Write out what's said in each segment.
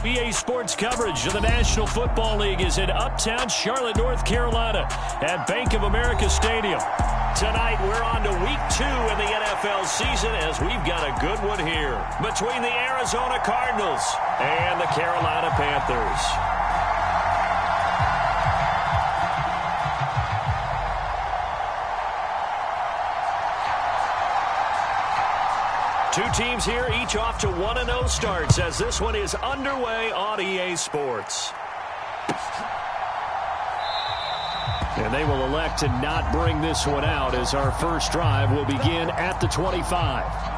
EA Sports coverage of the National Football League is in uptown Charlotte, North Carolina at Bank of America Stadium. Tonight, we're on to week 2 in the NFL season as we've got a good one here between the Arizona Cardinals and the Carolina Panthers. Two teams here, each off to 1-0 starts as this one is underway on EA Sports. And they will elect to not bring this one out as our first drive will begin at the 25.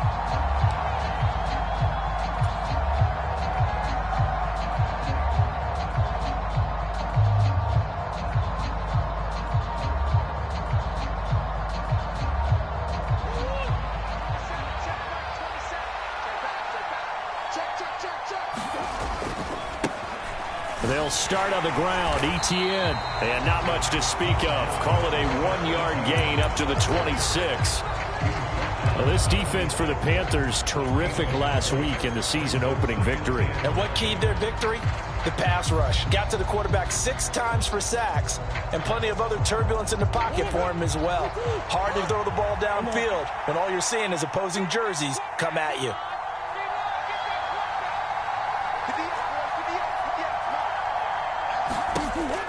They'll start on the ground. Etienne. And not much to speak of. Call it a 1-yard gain up to the 26. Well, this defense for the Panthers, terrific last week in the season-opening victory. And what keyed their victory? The pass rush. Got to the quarterback 6 times for sacks, and plenty of other turbulence in the pocket for him as well. Hard to throw the ball downfield when all you're seeing is opposing jerseys come at you.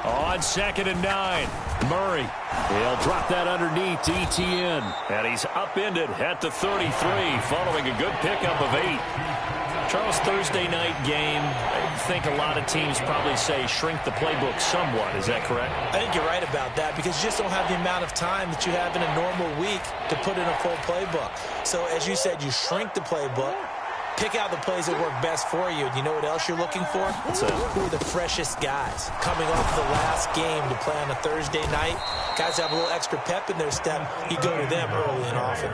On 2nd and 9, Murray. He'll drop that underneath to Etienne. And he's upended at the 33 following a good pickup of 8. Charles, Thursday night game, I think a lot of teams probably say shrink the playbook somewhat. Is that correct? I think you're right about that because you just don't have the amount of time that you have in a normal week to put in a full playbook. So as you said, you shrink the playbook. Pick out the plays that work best for you. And you know what else you're looking for? Who are the freshest guys coming off the last game to play on a Thursday night? Guys have a little extra pep in their step. You go to them early and often.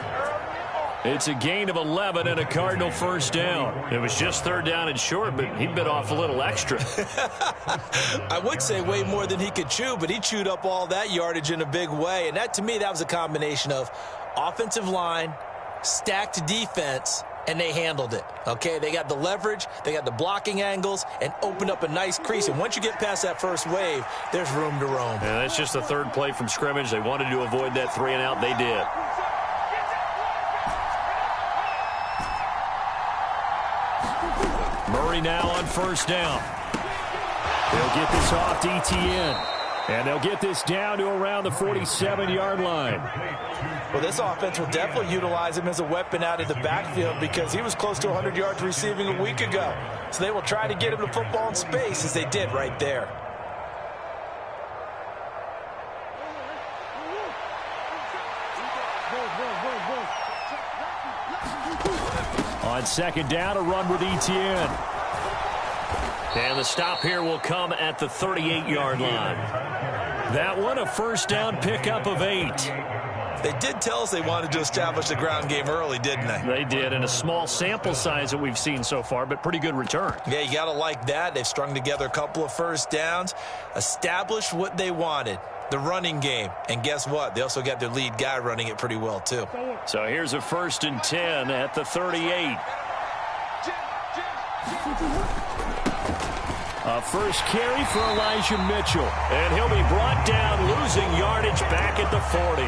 It's a gain of 11 and a Cardinal first down. It was just 3rd down and short, but he bit off a little extra. I would say way more than he could chew, but he chewed up all that yardage in a big way. And that, to me, that was a combination of offensive line, stacked defense, and they handled it, okay? They got the leverage, they got the blocking angles, and opened up a nice crease. And once you get past that first wave, there's room to roam. And that's just the 3rd play from scrimmage. They wanted to avoid that 3-and-out. They did. Murray now on 1st down. They'll get this off to Etienne. And they'll get this down to around the 47-yard line. Well, this offense will definitely utilize him as a weapon out of the backfield because he was close to 100 yards receiving a week ago. So they will try to get him the football in space as they did right there. On 2nd down, a run with Etienne. And the stop here will come at the 38-yard line. That one, a 1st down pickup of 8. They did tell us they wanted to establish the ground game early, didn't they? They did, in a small sample size that we've seen so far, but pretty good return. Yeah, you got to like that. They've strung together a couple of 1st downs, established what they wanted, the running game. And guess what? They also got their lead guy running it pretty well, too. So here's a 1st and 10 at the 38. A first carry for Elijah Mitchell. And he'll be brought down, losing yardage back at the 40.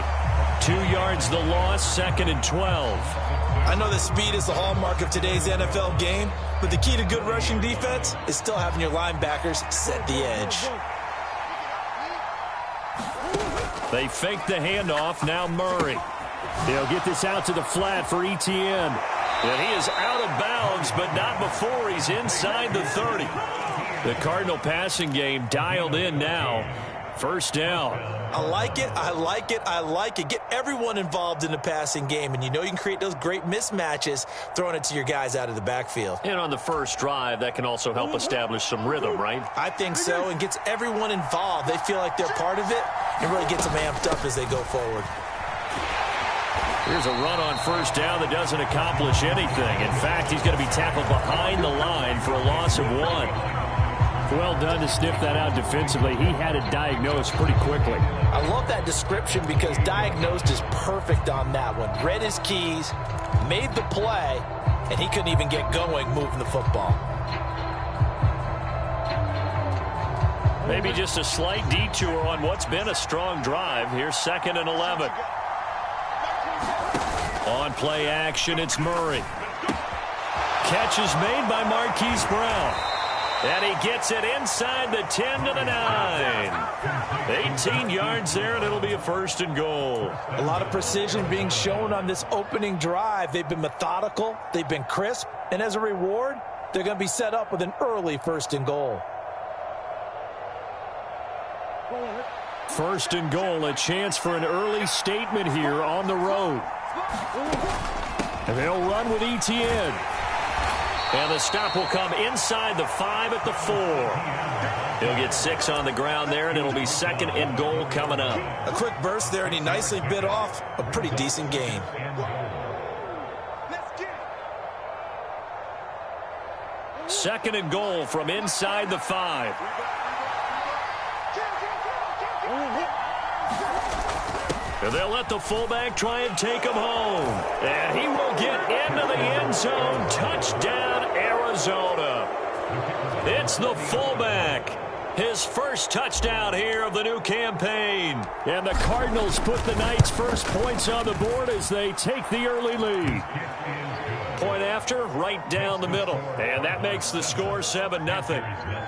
2 yards the loss, 2nd and 12. I know that speed is the hallmark of today's NFL game, but the key to good rushing defense is still having your linebackers set the edge. They fake the handoff, now Murray. They'll get this out to the flat for Etienne. And he is out of bounds, but not before he's inside the 30. The Cardinal passing game dialed in now. 1st down. I like it, I like it, I like it. Get everyone involved in the passing game, and you know you can create those great mismatches throwing it to your guys out of the backfield. And on the first drive, that can also help establish some rhythm, right? I think so, and gets everyone involved. They feel like they're part of it, and really gets them amped up as they go forward. Here's a run on 1st down that doesn't accomplish anything. In fact, he's going to be tackled behind the line for a loss of 1. Well done to sniff that out defensively. He had it diagnosed pretty quickly. I love that description because diagnosed is perfect on that one. Read his keys, made the play, and he couldn't even get going moving the football. Maybe just a slight detour on what's been a strong drive. Here's 2nd and 11. On play action, it's Murray. Catch is made by Marquise Brown. And he gets it inside the 10 to the 9. 18 yards there, and it'll be a 1st and goal. A lot of precision being shown on this opening drive. They've been methodical, they've been crisp, and as a reward, they're going to be set up with an early 1st and goal. 1st and goal, a chance for an early statement here on the road. And they'll run with Etienne. And the stop will come inside the 5 at the 4. He'll get 6 on the ground there, and it'll be 2nd and goal coming up. A quick burst there, and he nicely bit off a pretty decent gain. Second and goal from inside the 5. And they'll let the fullback try and take him home. And he will get into the end zone. Touchdown, Arizona. It's the fullback. His first touchdown here of the new campaign. And the Cardinals put the Knights' first points on the board as they take the early lead. Point after, right down the middle. And that makes the score 7-0.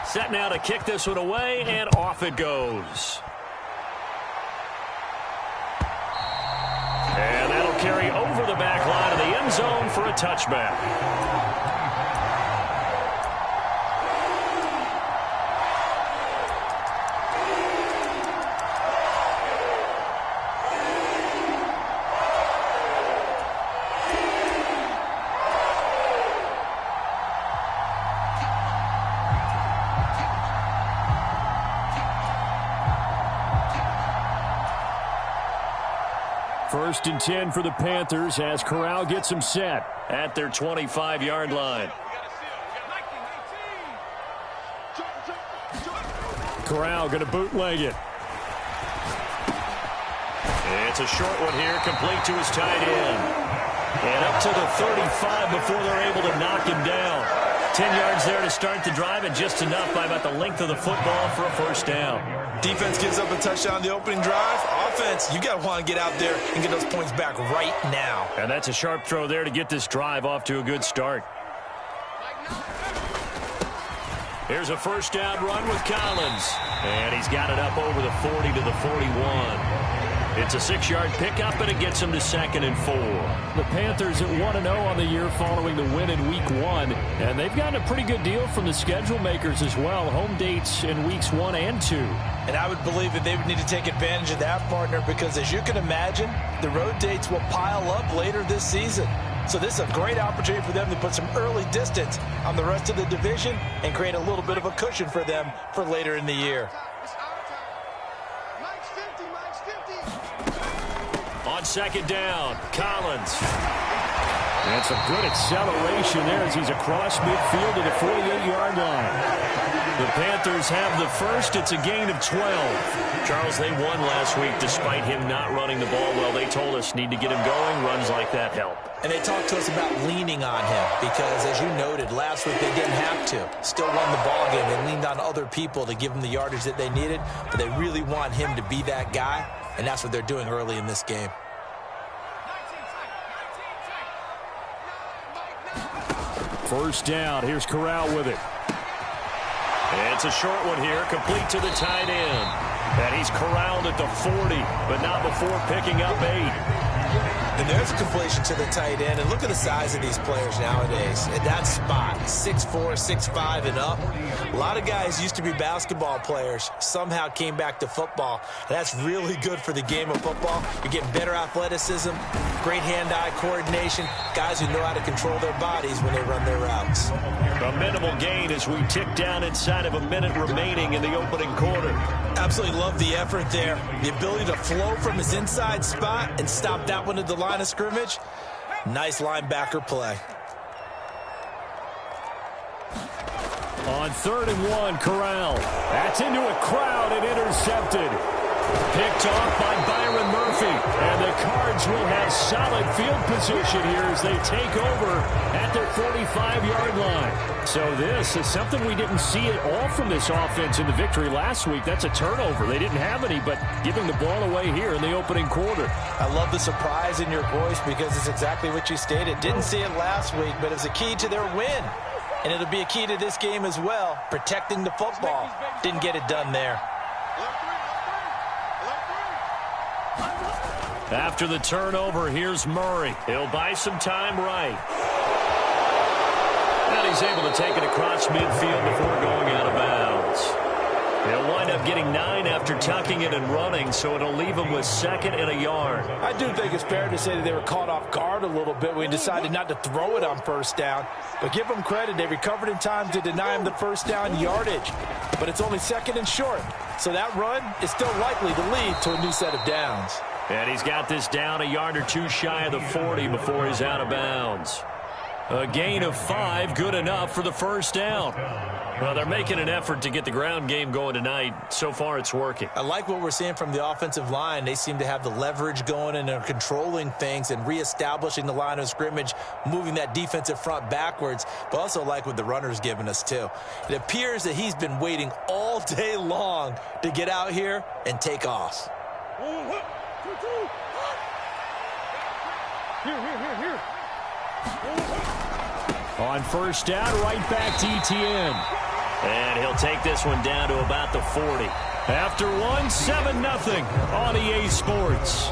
Set now to kick this one away, and off it goes. And that'll carry over the back line of the end zone for a touchback. First and 10 for the Panthers as Corral gets them set at their 25-yard line. Corral going to bootleg it. It's a short one here, complete to his tight end. And up to the 35 before they're able to knock him down. 10 yards there to start the drive, and just enough by about the length of the football for a first down. Defense gives up a touchdown on the opening drive. Offense, you got to want to get out there and get those points back right now. And that's a sharp throw there to get this drive off to a good start. Here's a first down run with Collins. And he's got it up over the 40 to the 41. It's a 6-yard pickup, and it gets them to 2nd and 4. The Panthers at 1-0 on the year following the win in Week 1. And they've gotten a pretty good deal from the schedule makers as well. Home dates in Weeks 1 and 2. And I would believe that they would need to take advantage of that, partner, because as you can imagine, the road dates will pile up later this season. So this is a great opportunity for them to put some early distance on the rest of the division and create a little bit of a cushion for them for later in the year. On second down, Collins. And some good acceleration there as he's across midfield to the 48-yard line. The Panthers have the first. It's a gain of 12. Charles, they won last week despite him not running the ball well. They told us need to get him going. Runs like that help. And they talked to us about leaning on him because, as you noted, last week they didn't have to. Still won the ball game. They leaned on other people to give them the yardage that they needed, but they really want him to be that guy, and that's what they're doing early in this game. First down. Here's Corral with it. And it's a short one here, complete to the tight end. And he's corralled at the 40, but not before picking up 8. And there's a completion to the tight end. And look at the size of these players nowadays. At that spot, 6'4", 6'5", and up. A lot of guys used to be basketball players, somehow came back to football. And that's really good for the game of football. You're getting better athleticism, great hand-eye coordination, guys who know how to control their bodies when they run their routes. A minimal gain as we tick down inside of a minute remaining in the opening quarter. Absolutely love the effort there. The ability to flow from his inside spot and stop that one at the line of scrimmage. Nice linebacker play. On 3rd and 1, Corral. That's into a crowd and intercepted. Picked off by Byron Murphy. And the Cards will have solid field position here as they take over at their 45-yard line. So this is something we didn't see at all from this offense in the victory last week. That's a turnover. They didn't have any, but giving the ball away here in the opening quarter. I love the surprise in your voice because it's exactly what you stated. Didn't see it last week, but it's a key to their win. And it'll be a key to this game as well, protecting the football. Didn't get it done there. After the turnover, here's Murray. He'll buy some time right. And he's able to take it across midfield before going out of bounds. He'll wind up getting 9 after tucking it and running, so it'll leave him with 2nd and a yard. I do think it's fair to say that they were caught off guard a little bit when he decided not to throw it on 1st down. But give them credit, they recovered in time to deny him the 1st down yardage. But it's only 2nd and short, so that run is still likely to lead to a new set of downs. And he's got this down a yard or 2 shy of the 40 before he's out of bounds. A gain of 5, good enough for the 1st down. Well, they're making an effort to get the ground game going tonight. So far, it's working. I like what we're seeing from the offensive line. They seem to have the leverage going and are controlling things and reestablishing the line of scrimmage, moving that defensive front backwards, but also like what the runner's giving us, too. It appears that he's been waiting all day long to get out here and take off. Here. On 1st down, right back to ETN. And he'll take this one down to about the 40. After 1, 7-0 on EA Sports.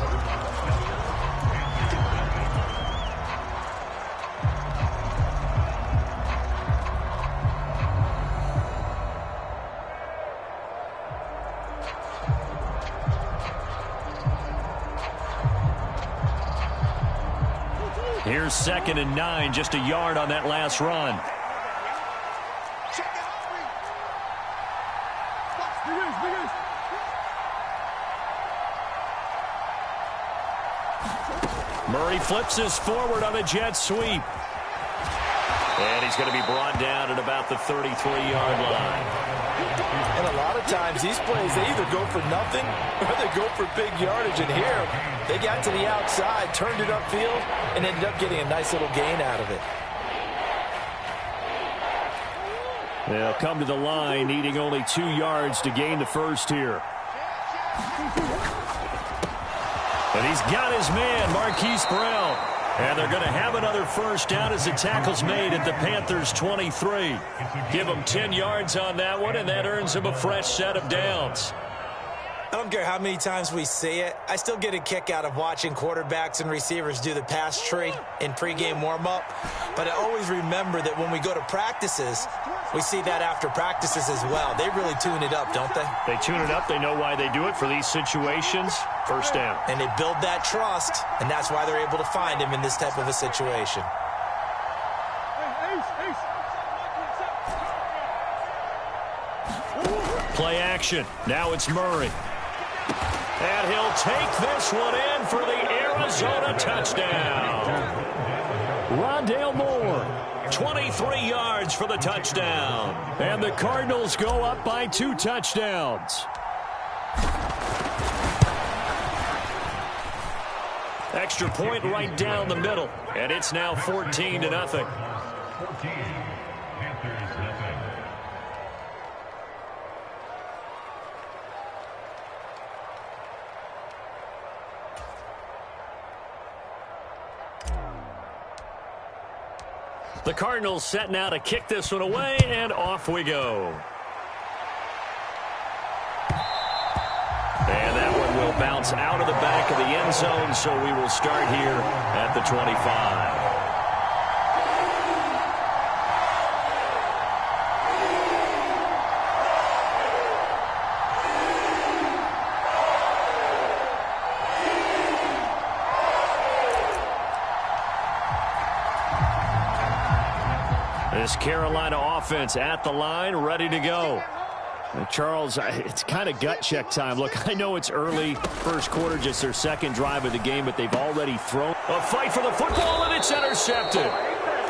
Here's 2nd and 9, just a yard on that last run. Murray flips this forward on a jet sweep. And he's going to be brought down at about the 33-yard line. And a lot of times, these plays, they either go for nothing or they go for big yardage. And here, they got to the outside, turned it upfield, and ended up getting a nice little gain out of it. They'll come to the line, needing only 2 yards to gain the 1st here. And he's got his man, Marquise Brown. And they're going to have another 1st down as the tackle's made at the Panthers' 23. Give them 10 yards on that one, and that earns them a fresh set of downs. I don't care how many times we say it. I still get a kick out of watching quarterbacks and receivers do the pass tree in pregame warm-up. But I always remember that when we go to practices, we see that after practices as well. They really tune it up, don't they? They tune it up. They know why they do it for these situations. 1st down. And they build that trust, and that's why they're able to find him in this type of a situation. Play action. Now it's Murray. And he'll take this one in for the Arizona touchdown. Rondale Moore, 23 yards for the touchdown. And the Cardinals go up by 2 touchdowns. Extra point right down the middle. And it's now 14-0. The Cardinals set now to kick this one away, and off we go. And that one will bounce out of the back of the end zone, so we will start here at the 25. This Carolina offense at the line, ready to go. Charles, it's kind of gut check time. Look, I know it's early, first quarter, just their second drive of the game, but they've already thrown. A fight for the football, and it's intercepted.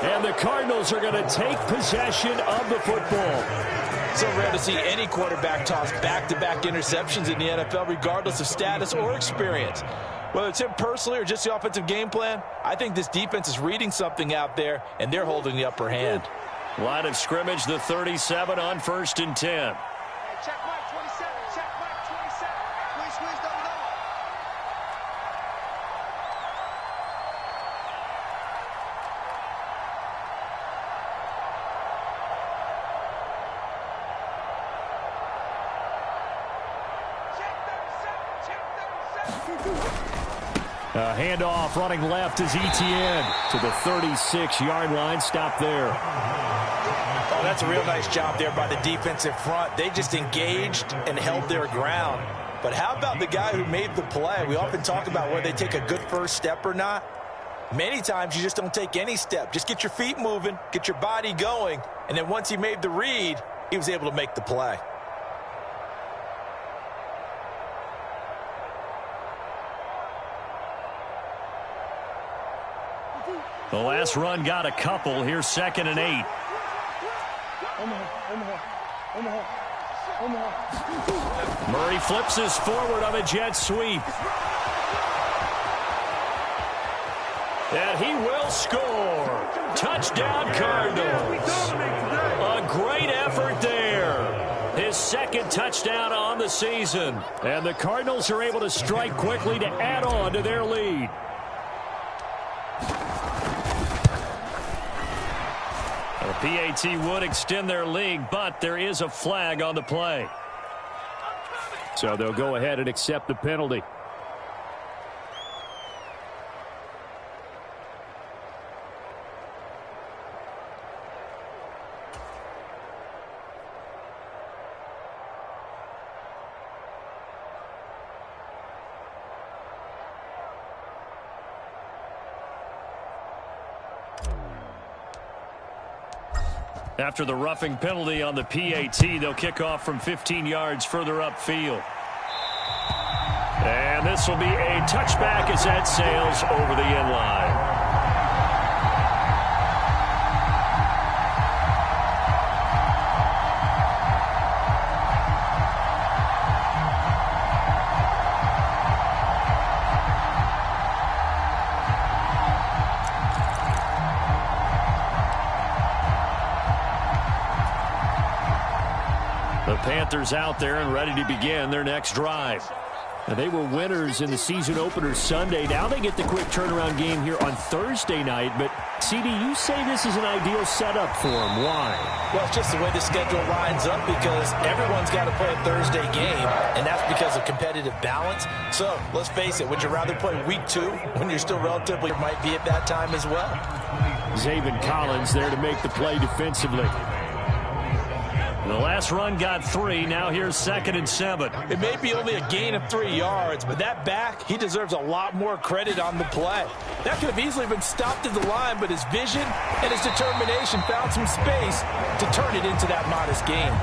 And the Cardinals are going to take possession of the football. So rare to see any quarterback toss back-to-back interceptions in the NFL, regardless of status or experience. Whether it's him personally or just the offensive game plan, I think this defense is reading something out there, and they're holding the upper hand. Line of scrimmage, the 37 on 1st and 10. Check Mike 27. Check Mike 27. Squeeze, double. A handoff running left is Etienne to the 36-yard line. Stop there. Oh, that's a real nice job there by the defensive front. They just engaged and held their ground. But how about the guy who made the play? We often talk about whether they take a good first step or not. Many times you just don't take any step. Just get your feet moving, get your body going, and then once he made the read, he was able to make the play. The last run got a couple. Here's 2nd and 8. Murray flips this forward on a jet sweep. And he will score. Touchdown, Cardinals. A great effort there. His 2nd touchdown on the season. And the Cardinals are able to strike quickly to add on to their lead. The PAT would extend their lead, but there is a flag on the play. So they'll go ahead and accept the penalty. After the roughing penalty on the PAT, they'll kick off from 15 yards further upfield. And this will be a touchback as that sails over the end line. The Panthers out there and ready to begin their next drive. And they were winners in the season opener Sunday. Now they get the quick turnaround game here on Thursday night. But, CD, you say this is an ideal setup for them. Why? Well, it's just the way the schedule lines up because everyone's got to play a Thursday game, and that's because of competitive balance. So, let's face it, would you rather play week 2 when you're still relatively might be at that time as well? Zaven Collins there to make the play defensively. The last run got 3. Now here's 2nd and 7. It may be only a gain of 3 yards, but that back, he deserves a lot more credit on the play. That could have easily been stopped at the line, but his vision and his determination found some space to turn it into that modest gain.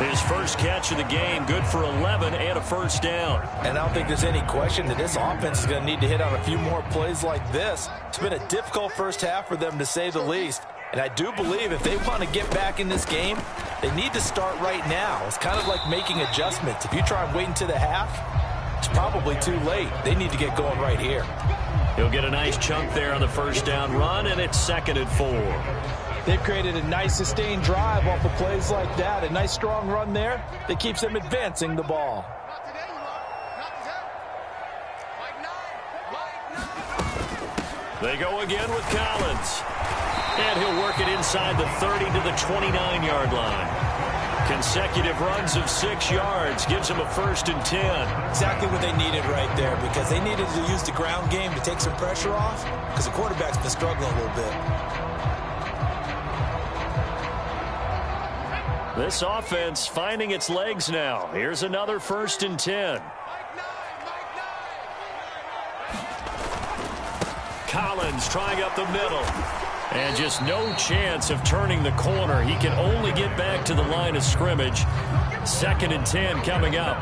His first catch of the game, good for 11 and a first down. And I don't think there's any question that this offense is going to need to hit on a few more plays like this. It's been a difficult first half for them, to say the least. And I do believe if they want to get back in this game, they need to start right now. It's kind of like making adjustments. If you try and wait until the half, it's probably too late. They need to get going right here. He'll get a nice chunk there on the first down run, and it's 2nd and 4. They've created a nice sustained drive off of plays like that. A nice strong run there that keeps them advancing the ball. They go again with Collins. And he'll work it inside the 30 to the 29-yard line. Consecutive runs of 6 yards gives them a 1st and 10. Exactly what they needed right there, because they needed to use the ground game to take some pressure off, because the quarterback's been struggling a little bit. This offense finding its legs now. Here's another 1st and 10. Collins trying up the middle. And just no chance of turning the corner. He can only get back to the line of scrimmage. 2nd and 10 coming up.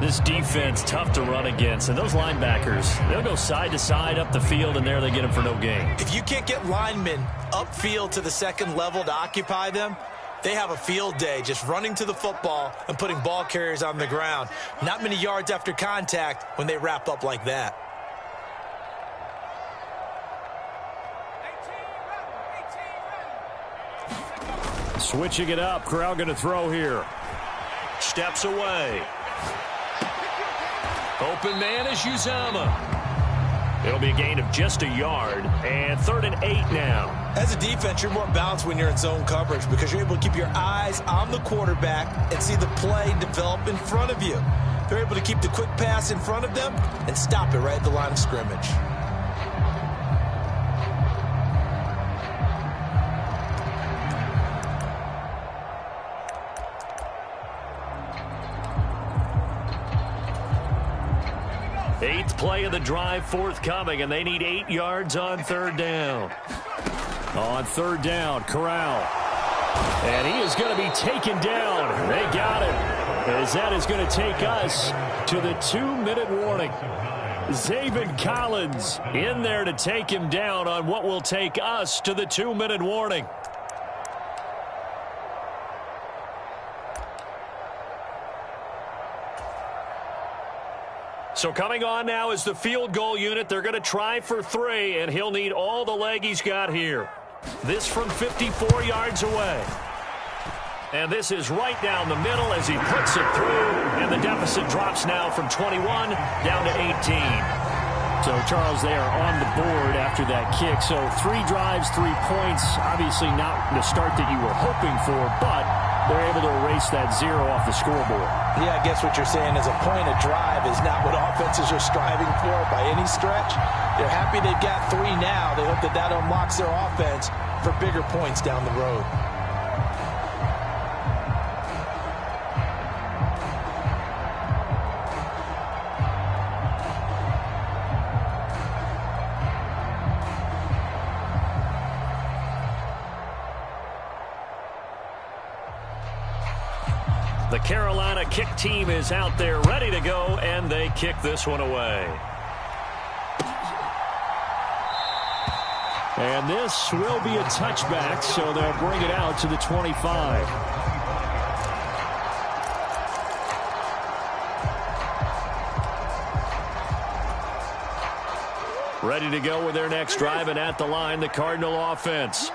This defense, tough to run against. And those linebackers, they'll go side to side up the field, and there they get them for no gain. If you can't get linemen upfield to the second level to occupy them, they have a field day just running to the football and putting ball carriers on the ground. Not many yards after contact when they wrap up like that. Switching it up. Corral going to throw here. Steps away. Open man is Uzama. It'll be a gain of just a yard. And 3rd and 8 now. As a defense, you're more balanced when you're in zone coverage because you're able to keep your eyes on the quarterback and see the play develop in front of you. They're able to keep the quick pass in front of them and stop it right at the line of scrimmage. Eighth play of the drive forthcoming, and they need 8 yards on 3rd down. On 3rd down, Corral. And he is going to be taken down. They got him. As that is going to take us to the 2-minute warning. Zaven Collins in there to take him down on what will take us to the 2-minute warning. So coming on now is the field goal unit. They're going to try for 3, and he'll need all the leg he's got here. This from 54 yards away. And this is right down the middle as he puts it through, and the deficit drops now from 21 down to 18. So, Charles, they are on the board after that kick. So 3 drives, 3 points. Obviously not the start that you were hoping for, but they're able to erase that 0 off the scoreboard. Yeah, I guess what you're saying is a point of drive is not what offenses are striving for by any stretch. They're happy they've got 3 now. They hope that that unlocks their offense for bigger points down the road. The Carolina kick team is out there ready to go, and they kick this one away. And this will be a touchback, so they'll bring it out to the 25. Ready to go with their next drive, and at the line, the Cardinal offense.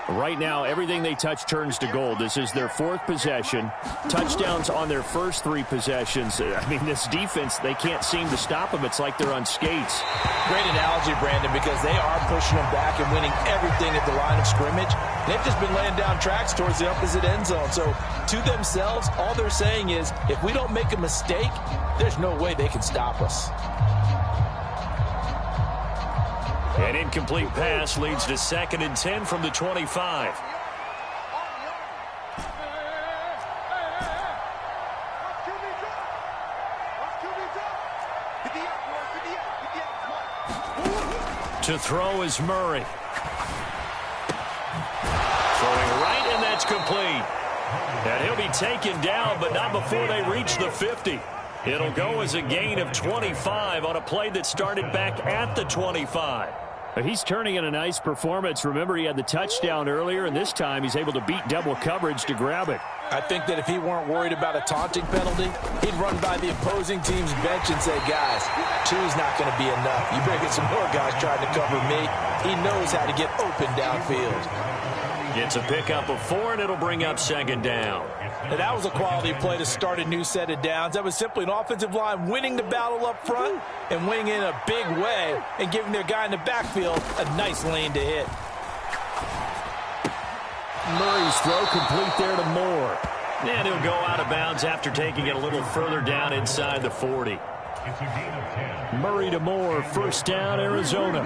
Right now, everything they touch turns to gold. This is their 4th possession. Touchdowns on their first 3 possessions. I mean, this defense, they can't seem to stop them. It's like they're on skates. Great analogy, Brandon, because they are pushing them back and winning everything at the line of scrimmage. They've just been laying down tracks towards the opposite end zone. So, to themselves, all they're saying is, if we don't make a mistake, there's no way they can stop us. An incomplete pass leads to 2nd and 10 from the 25. To throw is Murray. Throwing right, and that's complete. And he'll be taken down, but not before they reach the 50. It'll go as a gain of 25 on a play that started back at the 25. He's turning in a nice performance. Remember, he had the touchdown earlier, and this time he's able to beat double coverage to grab it. I think that if he weren't worried about a taunting penalty, he'd run by the opposing team's bench and say, guys, 2's not going to be enough. You better get some more guys trying to cover me. He knows how to get open downfield. Gets a pickup of 4, and it'll bring up 2nd down. And that was a quality play to start a new set of downs. That was simply an offensive line winning the battle up front and winning in a big way and giving their guy in the backfield a nice lane to hit. Murray's throw complete there to Moore. And he'll go out of bounds after taking it a little further down inside the 40. Murray to Moore, 1st down, Arizona.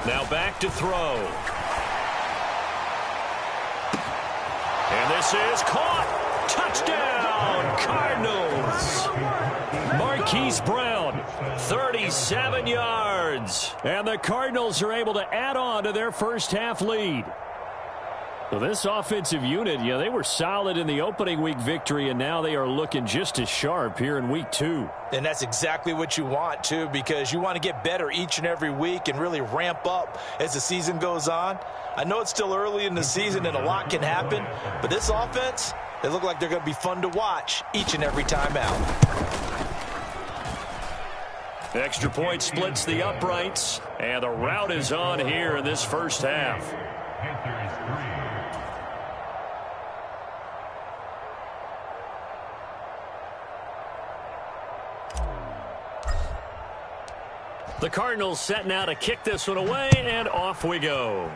Now back to throw. And this is caught. Touchdown, Cardinals. Marquise Brown, 37 yards. And the Cardinals are able to add on to their first half lead. So this offensive unit, they were solid in the opening week victory, and now they are looking just as sharp here in week 2. And that's exactly what you want, too, because you want to get better each and every week and really ramp up as the season goes on. I know it's still early in the season and a lot can happen, but this offense, they look like they're going to be fun to watch each and every time out. Extra point splits the uprights, and the route is on here in this first half. The Cardinals set now to kick this one away, and off we go.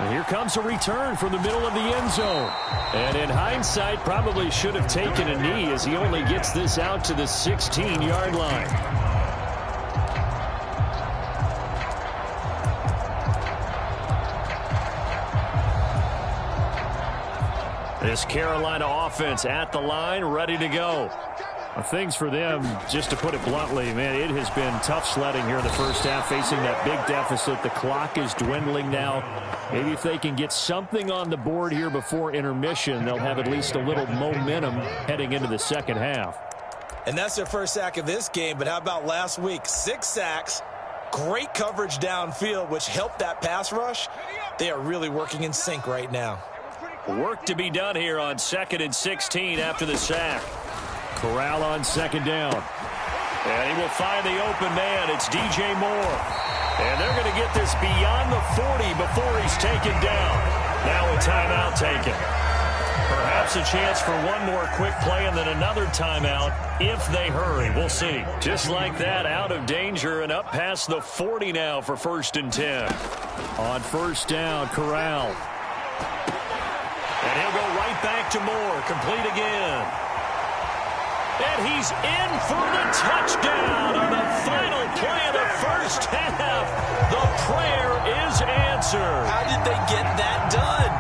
And here comes a return from the middle of the end zone. And in hindsight, probably should have taken a knee as he only gets this out to the 16-yard line. This Carolina offense at the line, ready to go. Things for them, just to put it bluntly, man, it has been tough sledding here in the first half, facing that big deficit. The clock is dwindling now. Maybe if they can get something on the board here before intermission, they'll have at least a little momentum heading into the second half. And that's their first sack of this game, but how about last week? 6 sacks, great coverage downfield, which helped that pass rush. They are really working in sync right now. Work to be done here on 2nd and 16 after the sack. Corral on second down. And he will find the open man. It's DJ Moore. And they're going to get this beyond the 40 before he's taken down. Now a timeout taken. Perhaps a chance for one more quick play and then another timeout if they hurry. We'll see. Just like that, out of danger and up past the 40 now for 1st and 10. On first down, Corral. And he'll go right back to Moore. Complete again. And he's in for the touchdown on the final play of the first half. The prayer is answered. How did they get that done?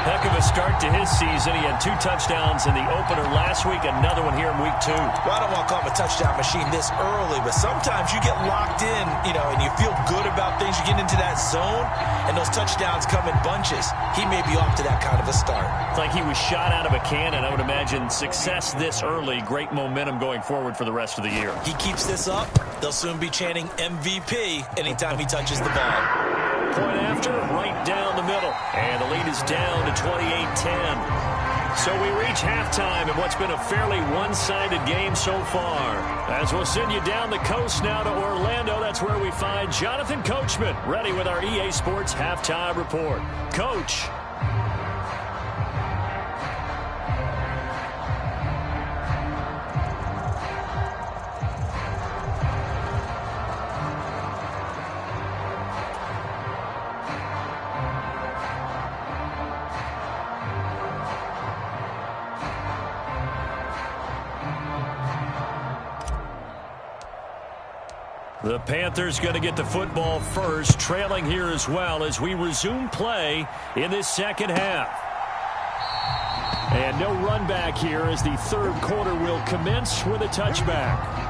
Heck of a start to his season. He had 2 touchdowns in the opener last week, another one here in week 2. Well, I don't want to call him a touchdown machine this early, but sometimes you get locked in, and you feel good about things. You get into that zone, and those touchdowns come in bunches. He may be off to that kind of a start. It's like he was shot out of a cannon. I would imagine success this early, great momentum going forward for the rest of the year. He keeps this up, they'll soon be chanting MVP anytime he touches the ball. Point after, right down the middle. And the lead is down to 28-10. So we reach halftime in what's been a fairly one-sided game so far. As we'll send you down the coast now to Orlando, that's where we find Jonathan Coachman, ready with our EA Sports Halftime Report. Coach. The Panthers going to get the football first, trailing here as well as we resume play in this second half. And no run back here as the third quarter will commence with a touchback.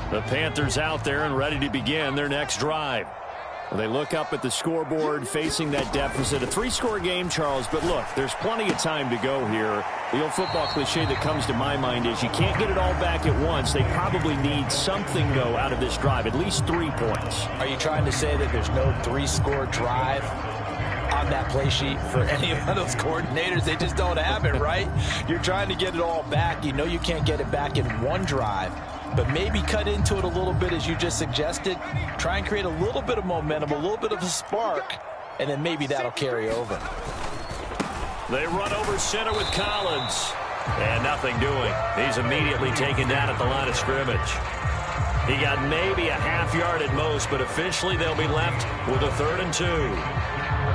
The Panthers out there and ready to begin their next drive. They look up at the scoreboard facing that deficit. A 3-score game, Charles, but look, there's plenty of time to go here. The old football cliche that comes to my mind is you can't get it all back at once. They probably need something, though, out of this drive, at least 3 points. Are you trying to say that there's no 3-score drive on that play sheet for any of those coordinators? They just don't have it, right? You're trying to get it all back. You know you can't get it back in one drive. But maybe cut into it a little bit, as you just suggested. Try and create a little bit of momentum, a little bit of a spark, and then maybe that'll carry over. They run over center with Collins. And nothing doing. He's immediately taken down at the line of scrimmage. He got maybe a half yard at most, but officially they'll be left with a 3rd and 2.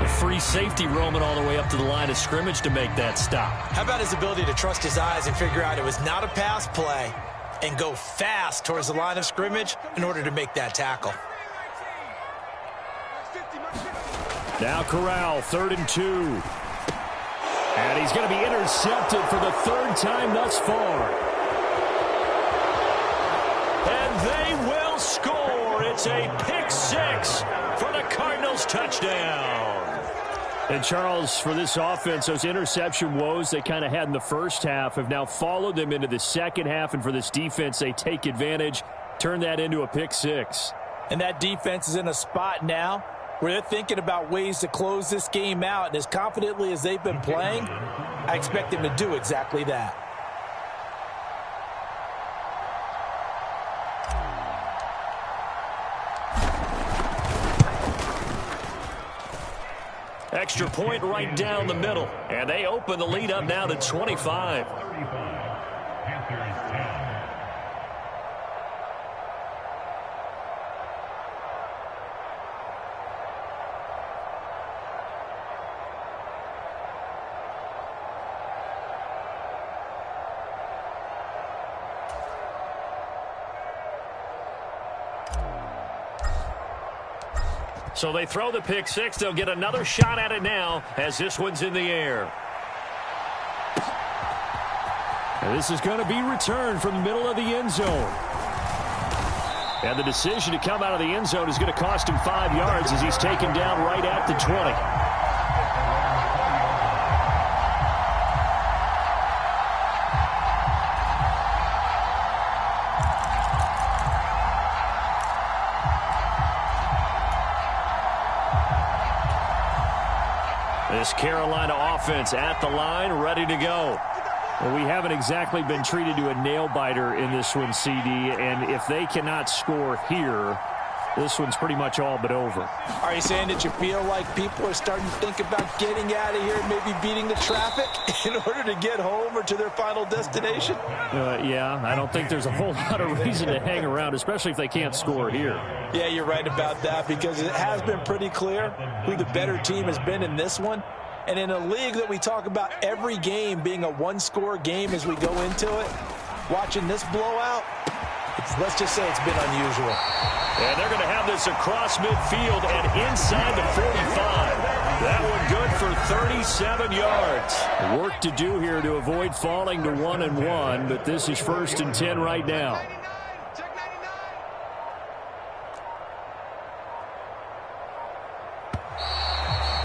A free safety roaming all the way up to the line of scrimmage to make that stop. How about his ability to trust his eyes and figure out it was not a pass play and go fast towards the line of scrimmage in order to make that tackle. Now Corral, 3rd and 2. And he's going to be intercepted for the 3rd time thus far. And they will score. It's a pick 6 for the Cardinals touchdown. And Charles, for this offense, those interception woes they kind of had in the first half have now followed them into the second half. And for this defense, they take advantage, turn that into a pick 6. And that defense is in a spot now where they're thinking about ways to close this game out. And as confidently as they've been playing, I expect them to do exactly that. Extra point right down the middle. And they open the lead up now to 25. So they throw the pick 6. They'll get another shot at it now as this one's in the air. And this is going to be returned from the middle of the end zone. And the decision to come out of the end zone is going to cost him 5 yards as he's taken down right at the 20. This Carolina offense at the line, ready to go. Well, we haven't exactly been treated to a nail-biter in this one, CD, and if they cannot score here, this one's pretty much all but over. Are you saying that you feel like people are starting to think about getting out of here and maybe beating the traffic in order to get home or to their final destination? Yeah, I don't think there's a whole lot of reason to hang around, especially if they can't score here. Yeah, you're right about that because it has been pretty clear who the better team has been in this one. And in a league that we talk about every game being a one-score game as we go into it, watching this blowout, let's just say it's been unusual. And they're going to have this across midfield and inside the 45. That one good for 37 yards. Work to do here to avoid falling to 1-1, but this is 1st and 10 right now.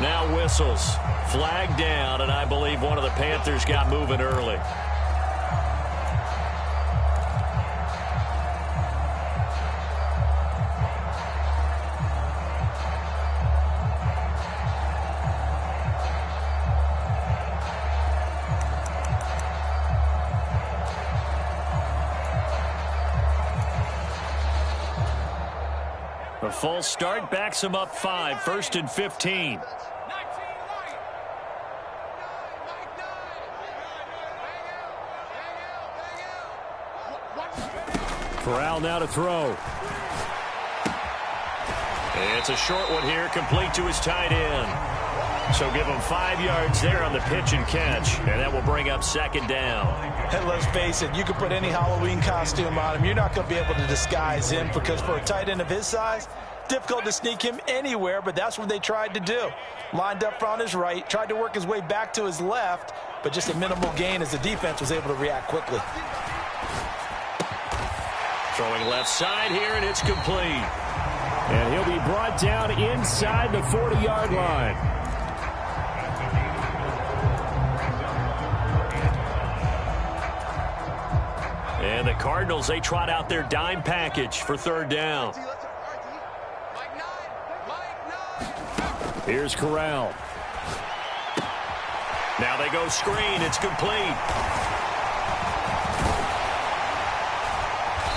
Now whistles. Flag down, and I believe one of the Panthers got moving early. A false start backs him up 5, 1st and 15. Corral now to throw. It's a short one here, complete to his tight end. So give him 5 yards there on the pitch and catch, and that will bring up 2nd down. And let's face it, you can put any Halloween costume on him. You're not going to be able to disguise him because for a tight end of his size, difficult to sneak him anywhere, but that's what they tried to do. Lined up on his right, tried to work his way back to his left, but just a minimal gain as the defense was able to react quickly. Throwing left side here, and it's complete. And he'll be brought down inside the 40-yard line. And the Cardinals, they trot out their dime package for 3rd down. Here's Corral. Now they go screen. It's complete.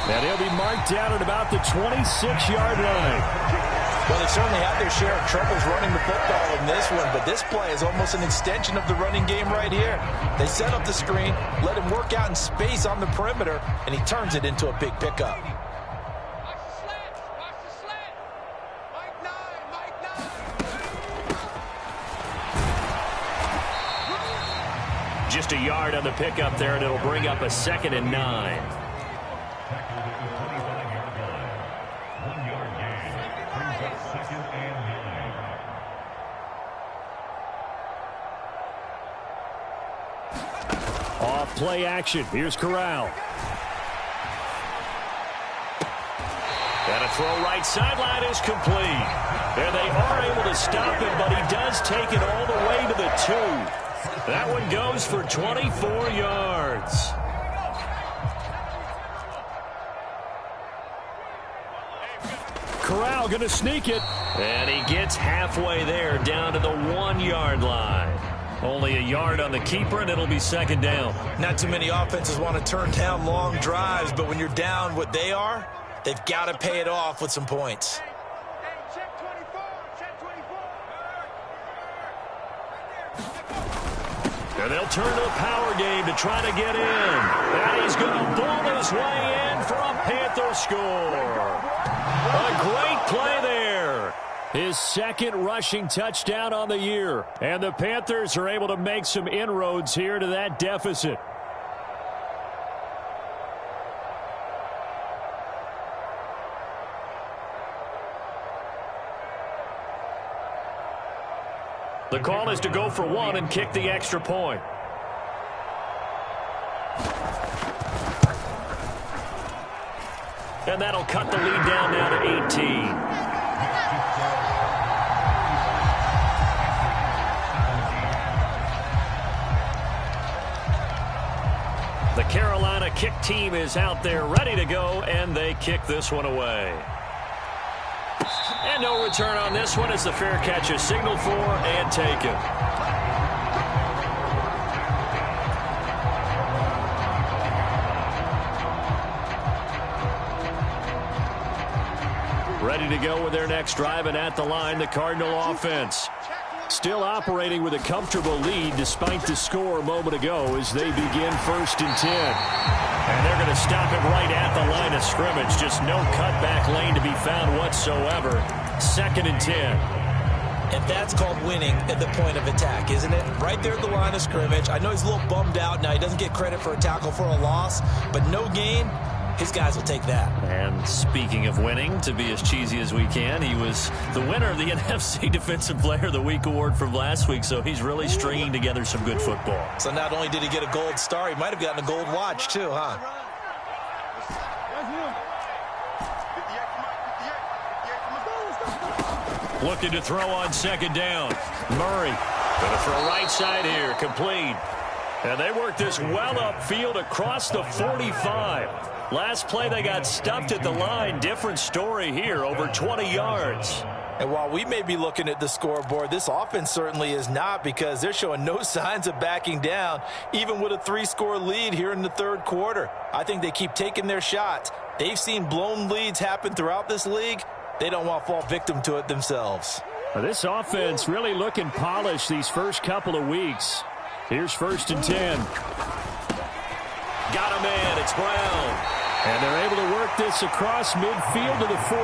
And he'll be marked down at about the 26-yard line. Well, they certainly had their share of troubles running the football in this one, but this play is almost an extension of the running game right here. They set up the screen, let him work out in space on the perimeter, and he turns it into a big pickup. Just a yard on the pickup there, and it'll bring up a 2nd and 9. Off play action. Here's Corral. And a throw right sideline is complete. There they are able to stop him, but he does take it all the way to the 2. That one goes for 24 yards. Corral going to sneak it. And he gets halfway there, down to the 1-yard line. Only a yard on the keeper, and it'll be 2nd down. Not too many offenses want to turn down long drives, but when you're down what they are, they've got to pay it off with some points. Check 24. Check 24. And they'll turn to the power game to try to get in. And he's going to ball his way in for a Panther score. A great play there. His 2nd rushing touchdown on the year. And the Panthers are able to make some inroads here to that deficit. The call is to go for 1 and kick the extra point. And that'll cut the lead down now to 18. The Carolina kick team is out there ready to go, and they kick this one away. And no return on this one as the fair catch is signaled for and taken. Ready to go with their next drive, and at the line, the Cardinal offense. Still operating with a comfortable lead despite the score a moment ago as they begin 1st and 10. And they're going to stop him right at the line of scrimmage. Just no cutback lane to be found whatsoever. 2nd and 10. And that's called winning at the point of attack, isn't it? Right there at the line of scrimmage. I know he's a little bummed out now. He doesn't get credit for a tackle for a loss, but no gain. His guys will take that. And speaking of winning, to be as cheesy as we can, he was the winner of the NFC Defensive Player of the Week award from last week, so he's really stringing together some good football. So not only did he get a gold star, he might have gotten a gold watch too, huh? Looking to throw on 2nd down. Murray going to throw right side here, complete. And they work this well upfield across the 45. Last play they got stuffed at the line. Different story here, over 20 yards. And while we may be looking at the scoreboard, this offense certainly is not, because they're showing no signs of backing down, even with a 3-score lead here in the 3rd quarter. I think they keep taking their shots. They've seen blown leads happen throughout this league. They don't want to fall victim to it themselves. Well, this offense really looking polished these first couple of weeks. Here's 1st and 10. Got a man. It's Brown. And they're able to work this across midfield to the 48.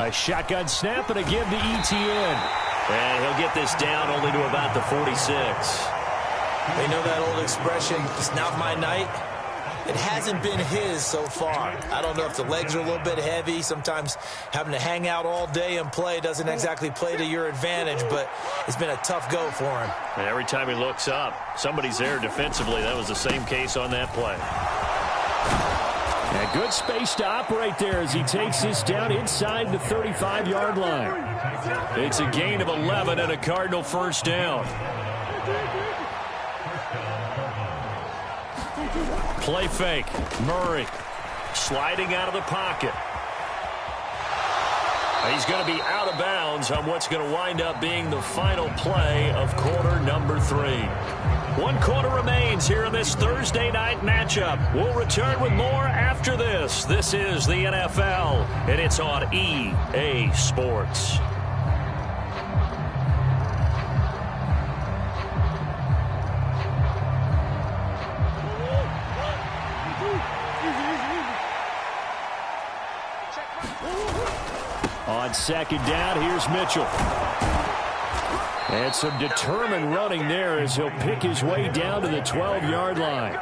A shotgun snap, and again to Etienne. And he'll get this down only to about the 46. They know that old expression, it's not my night. It hasn't been his so far. I don't know if the legs are a little bit heavy. Sometimes having to hang out all day and play doesn't exactly play to your advantage, but it's been a tough go for him. And every time he looks up, somebody's there defensively. That was the same case on that play. And good space to operate there as he takes this down inside the 35-yard line. It's a gain of 11 and a Cardinal 1st down. Play fake. Murray sliding out of the pocket. He's going to be out of bounds on what's going to wind up being the final play of quarter number 3. 1 quarter remains here in this Thursday night matchup. We'll return with more after this. This is the NFL, and it's on EA Sports. On second down, here's Mitchell. And some determined running there as he'll pick his way down to the 12-yard line.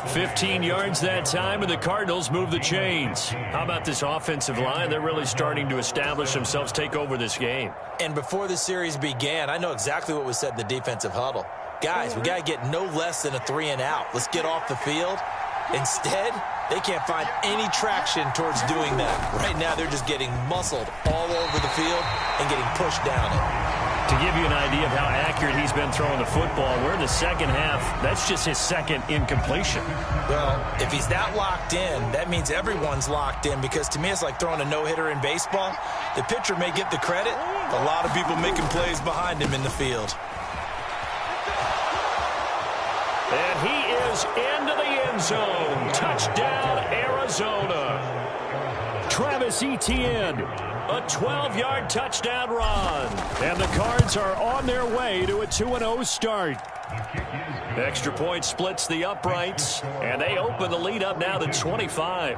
15 yards that time, and the Cardinals move the chains. How about this offensive line? They're really starting to establish themselves, take over this game. And before the series began, I know exactly what was said in the defensive huddle. Guys, we got to get no less than a 3-and-out. Let's get off the field. Instead, they can't find any traction towards doing that. Right now, they're just getting muscled all over the field and getting pushed down it. To give you an idea of how accurate he's been throwing the football, we're in the second half. That's just his second incompletion. Well, if he's that locked in, that means everyone's locked in, because to me it's like throwing a no-hitter in baseball. The pitcher may get the credit, a lot of people making plays behind him in the field. And he is into the end zone. Touchdown, Arizona. Travis Etienne, a 12-yard touchdown run. And the Cards are on their way to a 2-0 start. Extra point splits the uprights, and they open the lead up now to 25.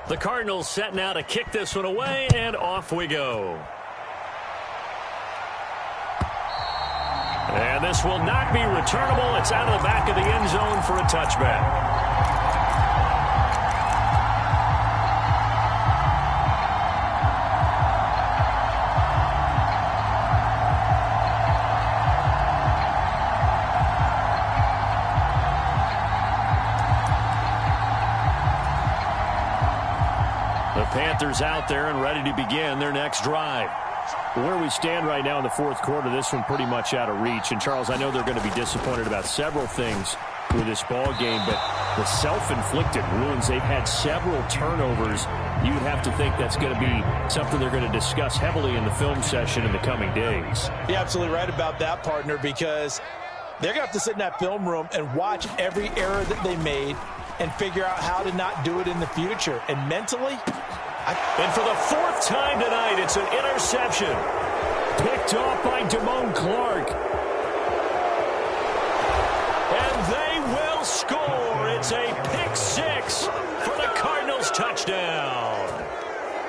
The Cardinals set now to kick this one away, and off we go. And this will not be returnable. It's out of the back of the end zone for a touchback. Panthers out there and ready to begin their next drive. Where we stand right now in the fourth quarter, this one pretty much out of reach. And, Charles, I know they're going to be disappointed about several things with this ball game, but the self-inflicted wounds, they've had several turnovers. You'd have to think that's going to be something they're going to discuss heavily in the film session in the coming days. You're absolutely right about that, partner, because they're going to have to sit in that film room and watch every error that they made and figure out how to not do it in the future. And mentally, and for the fourth time tonight, it's an interception. Picked off by Damone Clark. And they will score. It's a pick six for the Cardinals touchdown.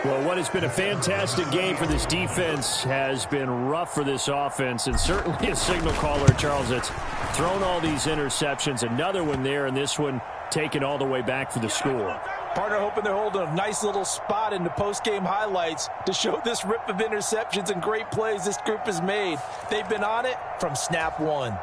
Well, what has been a fantastic game for this defense has been rough for this offense, and certainly a signal caller, Charles, that's thrown all these interceptions. Another one there, and this one taken all the way back for the score. Partner hoping they're holding a nice little spot in the post-game highlights to show this rip of interceptions and great plays this group has made. They've been on it from snap one.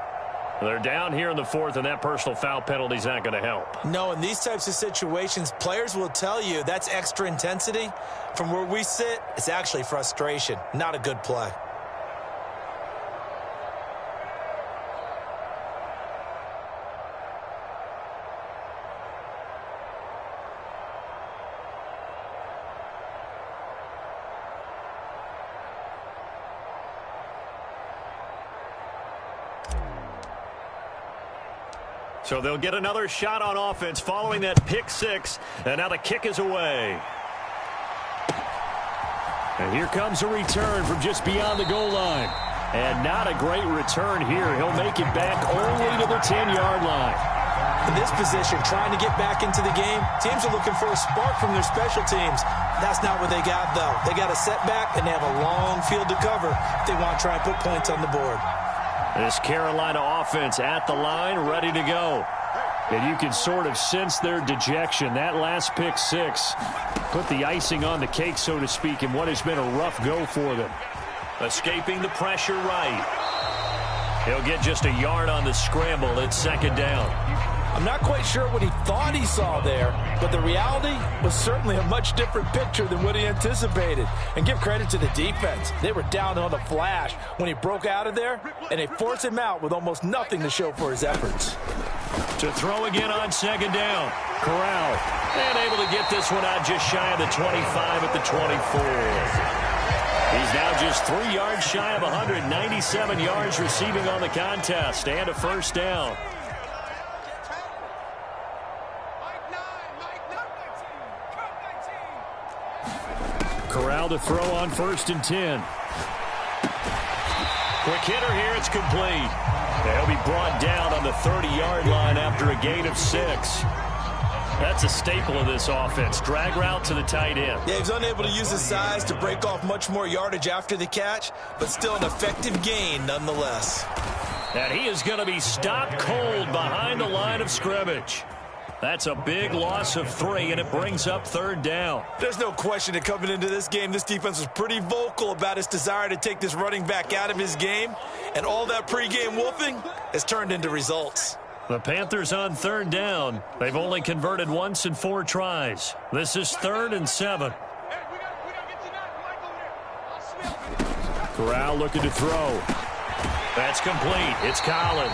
They're down here in the fourth, and that personal foul penalty is not going to help. No, in these types of situations, players will tell you that's extra intensity. From where we sit, it's actually frustration, not a good play. So they'll get another shot on offense following that pick six. And now the kick is away. And here comes a return from just beyond the goal line. And not a great return here. He'll make it back only to the 10-yard line. In this position, trying to get back into the game, teams are looking for a spark from their special teams. That's not what they got, though. They got a setback, and they have a long field to cover if they want to try and put points on the board. This Carolina offense at the line, ready to go. And you can sort of sense their dejection. That last pick six put the icing on the cake, so to speak, in what has been a rough go for them. Escaping the pressure right. He'll get just a yard on the scramble. It's second down. I'm not quite sure what he thought he saw there, but the reality was certainly a much different picture than what he anticipated. And give credit to the defense. They were down on the flash when he broke out of there, and they forced him out with almost nothing to show for his efforts. To throw again on second down. Corral. And able to get this one out just shy of the 25 at the 24. He's now just 3 yards shy of 197 yards receiving on the contest and a first down. Corral to throw on 1st and 10. Quick hitter here. It's complete. He'll be brought down on the 30-yard line after a gain of 6. That's a staple of this offense. Drag route to the tight end. Yeah, he's unable to use his size to break off much more yardage after the catch, but still an effective gain nonetheless. And he is going to be stopped cold behind the line of scrimmage. That's a big loss of 3, and it brings up 3rd down. There's no question that coming into this game, this defense was pretty vocal about its desire to take this running back out of his game, and all that pregame wolfing has turned into results. The Panthers on 3rd down. They've only converted once in 4 tries. This is 3rd and 7. Corral looking to throw. That's complete. It's Collins.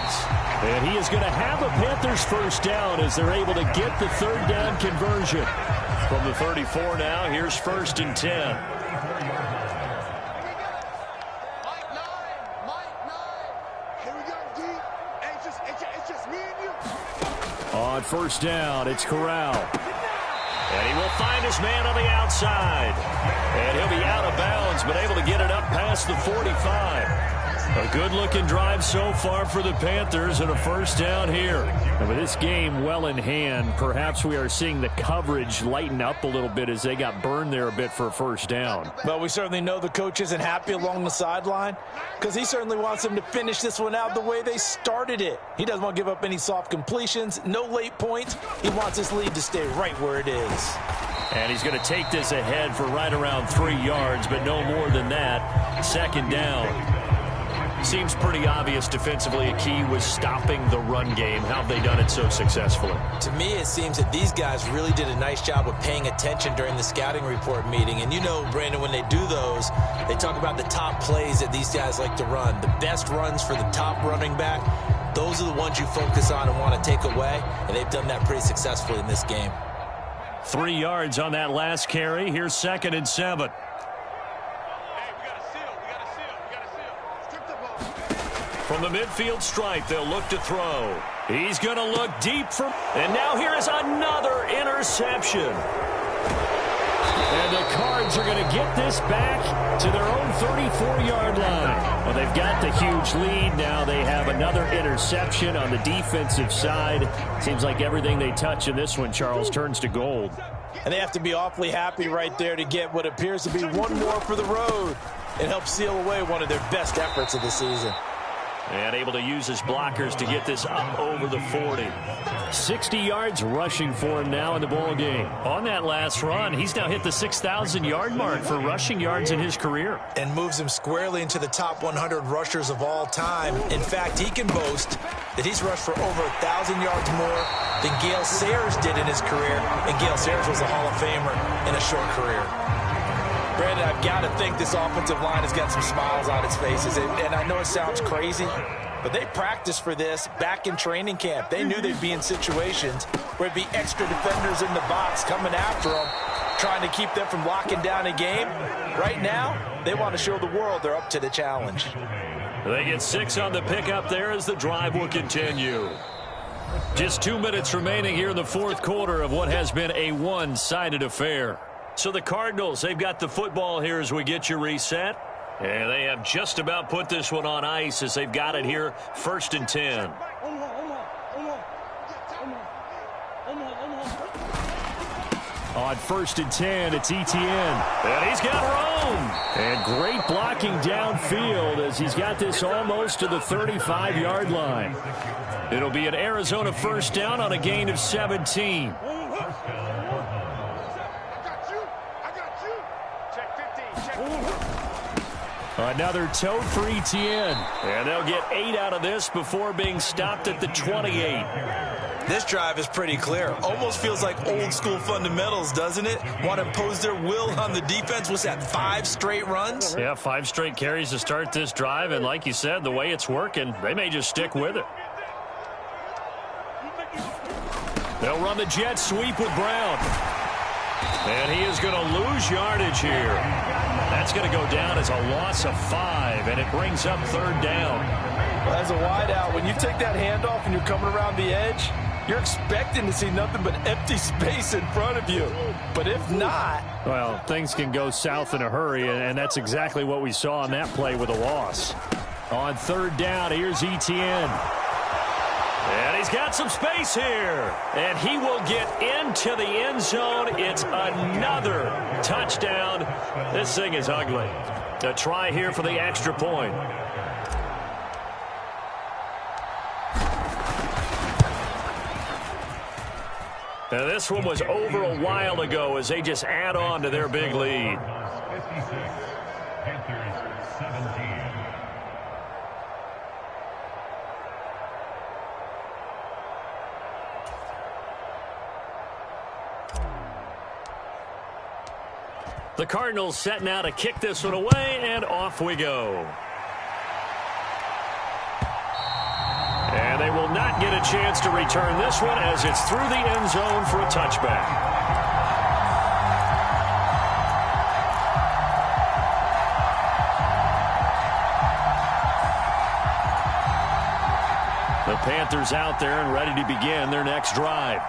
And he is going to have a Panthers 1st down as they're able to get the 3rd down conversion. From the 34 now, here's 1st and 10. On 1st down, it's Corral. And he will find his man on the outside. And he'll be out of bounds, but able to get it up past the 45. A good-looking drive so far for the Panthers and a 1st down here. And with this game well in hand, perhaps we are seeing the coverage lighten up a little bit as they got burned there a bit for a 1st down. Well, we certainly know the coach isn't happy along the sideline because he certainly wants them to finish this one out the way they started it. He doesn't want to give up any soft completions, no late points. He wants his lead to stay right where it is. And he's going to take this ahead for right around 3 yards, but no more than that. 2nd down. Seems pretty obvious defensively a key was stopping the run game. How have they done it so successfully? To me, it seems that these guys really did a nice job of paying attention during the scouting report meeting. And you know, Brandon, when they do those, they talk about the top plays that these guys like to run. The best runs for the top running back, those are the ones you focus on and want to take away. And they've done that pretty successfully in this game. 3 yards on that last carry. Here's 2nd and 7. From the midfield stripe, they'll look to throw. He's going to look deep for... And now here is another interception. And the Cards are going to get this back to their own 34-yard line. Well, they've got the huge lead. Now they have another interception on the defensive side. Seems like everything they touch in this one, Charles, turns to gold. And they have to be awfully happy right there to get what appears to be one more for the road. It helps seal away one of their best efforts of the season. And able to use his blockers to get this up over the 40. 60 yards rushing for him now in the ball game. On that last run, he's now hit the 6,000-yard mark for rushing yards in his career. And moves him squarely into the top 100 rushers of all time. In fact, he can boast that he's rushed for over 1,000 yards more than Gale Sayers did in his career. And Gale Sayers was a Hall of Famer in a short career. Brandon, I've got to think this offensive line has got some smiles on its faces. And I know it sounds crazy, but they practiced for this back in training camp. They knew they'd be in situations where it'd be extra defenders in the box coming after them, trying to keep them from locking down a game. Right now, they want to show the world they're up to the challenge. They get 6 on the pickup there as the drive will continue. Just 2 minutes remaining here in the 4th quarter of what has been a one-sided affair. So the Cardinals, they've got the football here as we get you reset. And they have just about put this one on ice as they've got it here, 1st and 10. On 1st and 10, it's Etienne. And he's got room. And great blocking downfield as he's got this almost to the 35-yard line. It'll be an Arizona 1st down on a gain of 17. Another tote for Etienne. And they'll get 8 out of this before being stopped at the 28. This drive is pretty clear. Almost feels like old school fundamentals, doesn't it? Want to impose their will on the defense. Was that 5 straight runs? Yeah, 5 straight carries to start this drive. And like you said, the way it's working, they may just stick with it. They'll run the jet sweep with Brown. And he is going to lose yardage here. That's going to go down as a loss of 5, and it brings up 3rd down. Well, as a wideout, when you take that handoff and you're coming around the edge, you're expecting to see nothing but empty space in front of you. But if not... Well, things can go south in a hurry, and that's exactly what we saw on that play with a loss. On third down, here's Etienne. And he's got some space here. And he will get into the end zone. It's another touchdown. This thing is ugly. A try here for the extra point. Now, this one was over a while ago as they just add on to their big lead. The Cardinals set now to kick this one away, and off we go. And they will not get a chance to return this one as it's through the end zone for a touchback. The Panthers out there and ready to begin their next drive.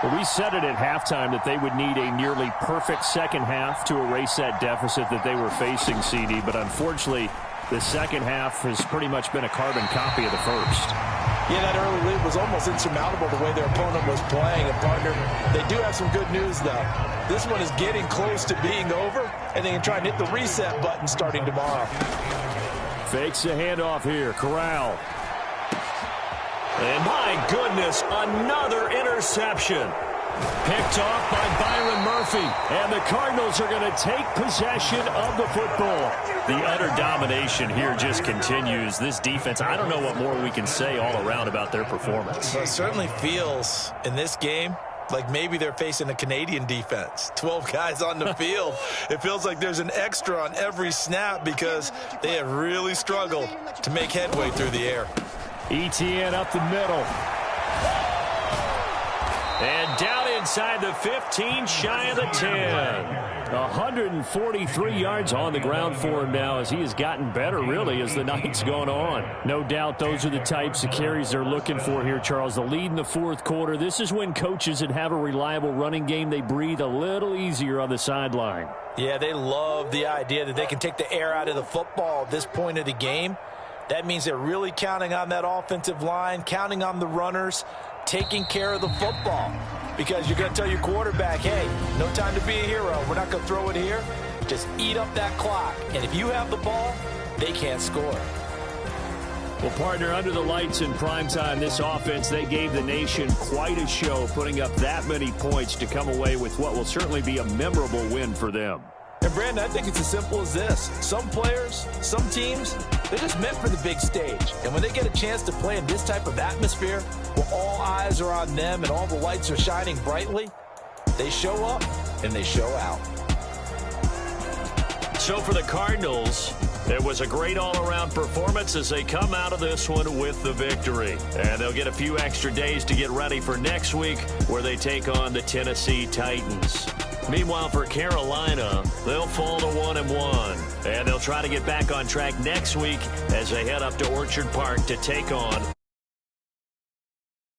Well, we said it at halftime that they would need a nearly perfect second half to erase that deficit that they were facing, CD. But unfortunately, the second half has pretty much been a carbon copy of the first. Yeah, that early lead was almost insurmountable the way their opponent was playing. And, partner, they do have some good news, though. This one is getting close to being over, and they can try and hit the reset button starting tomorrow. Fakes the handoff here. Corral. And my goodness, another interception. Picked off by Byron Murphy. And the Cardinals are going to take possession of the football. The utter domination here just continues. This defense, I don't know what more we can say all around about their performance. Well, it certainly feels in this game like maybe they're facing a Canadian defense. 12 guys on the field. It feels like there's an extra on every snap because they have really struggled to make headway through the air. Etienne up the middle. And down inside the 15, shy of the 10. 143 yards on the ground for him now as he has gotten better, really, as the night's gone on. No doubt those are the types of carries they're looking for here, Charles. The lead in the fourth quarter. This is when coaches that have a reliable running game, they breathe a little easier on the sideline. Yeah, they love the idea that they can take the air out of the football at this point of the game. That means they're really counting on that offensive line, counting on the runners, taking care of the football. Because you're going to tell your quarterback, hey, no time to be a hero. We're not going to throw it here. Just eat up that clock. And if you have the ball, they can't score. Well, partner, under the lights in primetime, this offense, they gave the nation quite a show, putting up that many points to come away with what will certainly be a memorable win for them. And, Brandon, I think it's as simple as this. Some players, some teams, they're just meant for the big stage. And when they get a chance to play in this type of atmosphere, where all eyes are on them and all the lights are shining brightly, they show up and they show out. So for the Cardinals, it was a great all-around performance as they come out of this one with the victory. And they'll get a few extra days to get ready for next week where they take on the Tennessee Titans. Meanwhile, for Carolina, they'll fall to 1-1. And they'll try to get back on track next week as they head up to Orchard Park to take on